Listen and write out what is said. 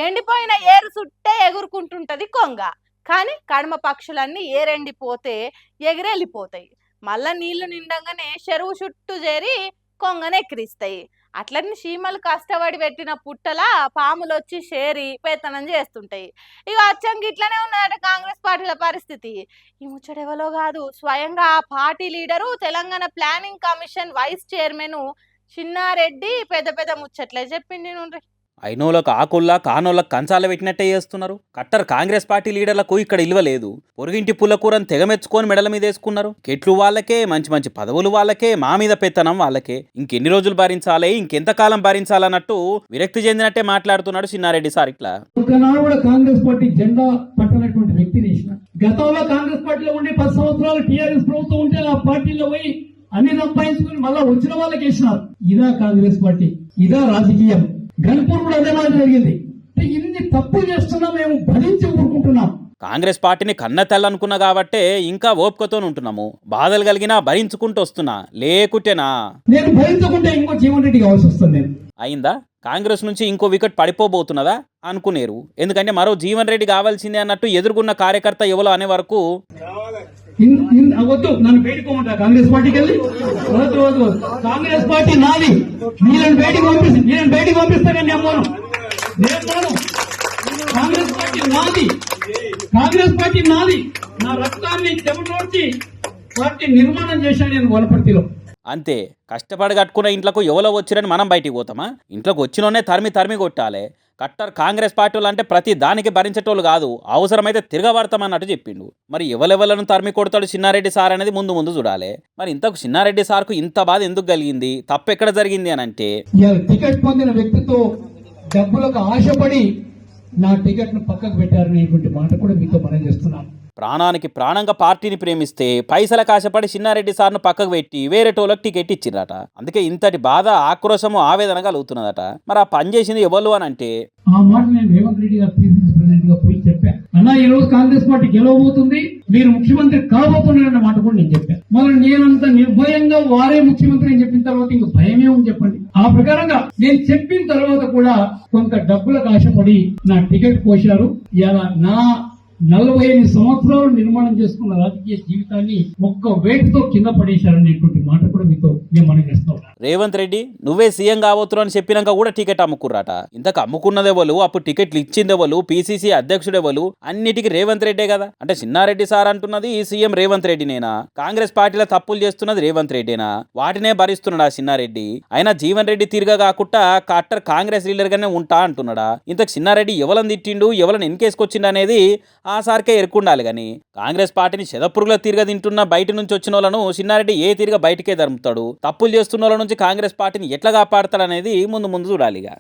ఎండిపోయిన ఏరు చుట్టే ఎగురుకుంటుంటది కొంగ. కానీ కడమ పక్షులన్నీ ఏరెండిపోతే ఎగిరెళ్ళిపోతాయి. మళ్ళా నీళ్లు నిండంగానే చెరువు చుట్టూ చేరి కొంగను ఎక్కిరిస్తాయి. అట్లనే చీమలు కష్టపడి పెట్టిన పుట్టల పాములు వచ్చి చేరి పెత్తనం చేస్తుంటాయి. ఇక అచ్చంగా ఇట్లనే ఉన్నదట కాంగ్రెస్ పార్టీల పరిస్థితి. ఈ ముచ్చటెవలో కాదు, స్వయంగా ఆ party leader Telangana planning commission vice chairman Chinnareddy పెద్ద పెద్ద ముచ్చట్లే చెప్పింది నుండ్రి. అయినోళ్ళకు ఆకుల్లా కానోళ్ళకు కంచాల పెట్టినట్టే చేస్తున్నారు. కట్టర్ కాంగ్రెస్ పార్టీ లీడర్లకు ఇక్కడ ఇల్వ లేదు. పొరుగింటి పుల్లకూరని తెగమెచ్చుకొని మెడల మీద వేసుకున్నారు. కెట్లు వాళ్ళకే, మంచి మంచి పదవులు వాళ్ళకే, మా మీద పెత్తనం వాళ్ళకే. ఇంకెన్ని రోజులు భరించాలి, ఇంకెంతకాలం భరించాలన్నట్టు విరక్తి చెందినట్టే మాట్లాడుతున్నాడు చిన్నారెడ్డి సార్. ఇట్లా కాంగ్రెస్ పార్టీ జెండా పట్టనటువంటి వ్యక్తిని గతంలో కాంగ్రెస్ పార్టీలో ఉండి 10 సంవత్సరాలు టీఆర్ఎస్ ప్రభుత్వం ఉంటే ఆ పార్టీలో పోయి అన్ని సంపాదించుకుని మళ్ళా వచ్చిన వాళ్ళకి వేసినారు. ఇదా కాంగ్రెస్ పార్టీ, ఇదా రాజకీయం. గన్పూర్ కూడా అదే మాట జరిగింది. ఇన్ని తప్పులు చేస్తున్నా మేము భరించి ఊరుకుంటున్నాం. కాంగ్రెస్ పార్టీని కన్న తెల్లనుకున్నా కాబట్టే ఇంకా ఓపికతో ఉంటున్నాము. బాధలు కలిగినా భరించుకుంటూ వస్తున్నా, లేకుంటేనా నేను భరించకుంటే ఇంకో జీవన్ రెడ్డి కావాల్సి వస్తుంది. అయిందా? కాంగ్రెస్ నుంచి ఇంకో వికెట్ పడిపోబోతున్నదా అనుకునేరు. ఎందుకంటే మరో జీవన్ రెడ్డి కావాల్సిందే అన్నట్టు ఎదుర్కొన్న కార్యకర్త ఎవరో అనే వరకు వద్దు, నన్ను బయటకోమంటా కాంగ్రెస్ పార్టీకి వెళ్ళి. వద్దు, కాంగ్రెస్ పార్టీ నాది, నేను బయటికి పంపిస్తా కానీ కాంగ్రెస్ పార్టీ నాది, కాంగ్రెస్ పార్టీ నాది. నా రక్తాన్ని చెమటోడ్చి పార్టీ నిర్మాణం చేశాను నేను వనపర్తిలో. అంతే. కష్టపడి కట్టుకున్న ఇంట్లోకి ఎవరో వచ్చిరని మనం బయటికి పోతామా? ఇంట్లోకి వచ్చినోనే తరిమి కొట్టాలి. కట్టర్ కాంగ్రెస్ పార్టీలు అంటే ప్రతి దానికి భరించేటోళ్ళు కాదు, అవసరమైతే తిరగబడతామన్నట్టు చెప్పిండు. మరి ఎవరెవలను తరిమి కొడతాడు చిన్నారెడ్డి సార్ అనేది ముందు చూడాలి. మరి ఇంతకు చిన్నారెడ్డి సార్కు ఇంత బాధ ఎందుకు కలిగింది, తప్పు ఎక్కడ జరిగింది అని అంటే, టికెట్ పొందిన వ్యక్తితో డబ్బులకు ఆశపడి నా టికెట్ ను పక్కకు పెట్టారనేటువంటి మాట కూడా మీతో మనం చేస్తున్నాను. ప్రాణానికి ప్రాణంగా పార్టీని ప్రేమిస్తే పైసలకు ఆశపడి చిన్నారెడ్డి సార్ను పక్కకు పెట్టి వేరే టోళ్ళకి టికెట్ ఇచ్చిరట. అందుకే ఇంతటి బాధ, ఆక్రోశము, ఆవేదన కలుగుతున్నదట. మరి ఆ పని చేసింది ఎవరు అని అంటే, ఆ మాట నేను రేవంత్ రెడ్డి గారు పిసిసి ప్రెసిడెంట్ గా పోయి చెప్పాను. అన్నా ఈ రోజు కాంగ్రెస్ పార్టీ గెలవబోతుంది, మీరు ముఖ్యమంత్రి కాబోతున్నారన్న మాట కూడా నేను చెప్పాను. మరి నేనంత నిర్భయంగా వారే ముఖ్యమంత్రి అని చెప్పిన తర్వాత ఇంక భయమే ఉంది చెప్పండి. ఆ ప్రకారంగా నేను చెప్పిన తర్వాత కూడా కొంత డబ్బులకు ఆశపడి నా టికెట్ పోశారు. ఇలా నా 48 సంవత్సరాలు నిర్మాణం చేసుకున్న రాజకీయ జీవితాన్ని ఒక్క వేటుతో కింద పడేశారనేటువంటి మాట కూడా మీతో నేను మనం చేస్తాం. రేవంత్ రెడ్డి నువ్వే సీఎం కావచ్చురు అని చెప్పినాక కూడా టికెట్ అమ్ముకుర్రాట. ఇంతకు అమ్ముకున్నదెవలు, అప్పుడు టికెట్లు ఇచ్చిందెవలు, పిసిసి అధ్యక్షుడెవలు, అన్నిటికీ రేవంత్ రెడ్డే కదా. అంటే చిన్నారెడ్డి సార్ అంటున్నది ఈ సీఎం రేవంత్ రెడ్డినేనా? కాంగ్రెస్ పార్టీలో తప్పులు చేస్తున్నది రేవంత్ రెడ్డినా? వాటినే భరిస్తున్నాడా చిన్నారెడ్డి? అయినా జీవన్ రెడ్డి తీరుగా కాకుండా కట్టర్ కాంగ్రెస్ లీడర్ గానే ఉంటా అంటున్నాడా? ఇంతకు చిన్నారెడ్డి ఎవలను తిట్టిండు, ఎవలను ఎన్కేసుకొచ్చిండు అనేది ఆ సార్కే ఎరుకుండాలి. కానీ కాంగ్రెస్ పార్టీని చెదపురుగుల తీరుగా తింటున్న బయట నుంచి వచ్చిన వాళ్ళను చిన్నారెడ్డి ఏ తీరుగా బయటకే ధరుముతాడు? తప్పులు చేస్తున్న వాళ్ళ నుంచి కాంగ్రెస్ పార్టీని ఎట్లా కాపాడతాడు అనేది ముందు చూడాలిగా.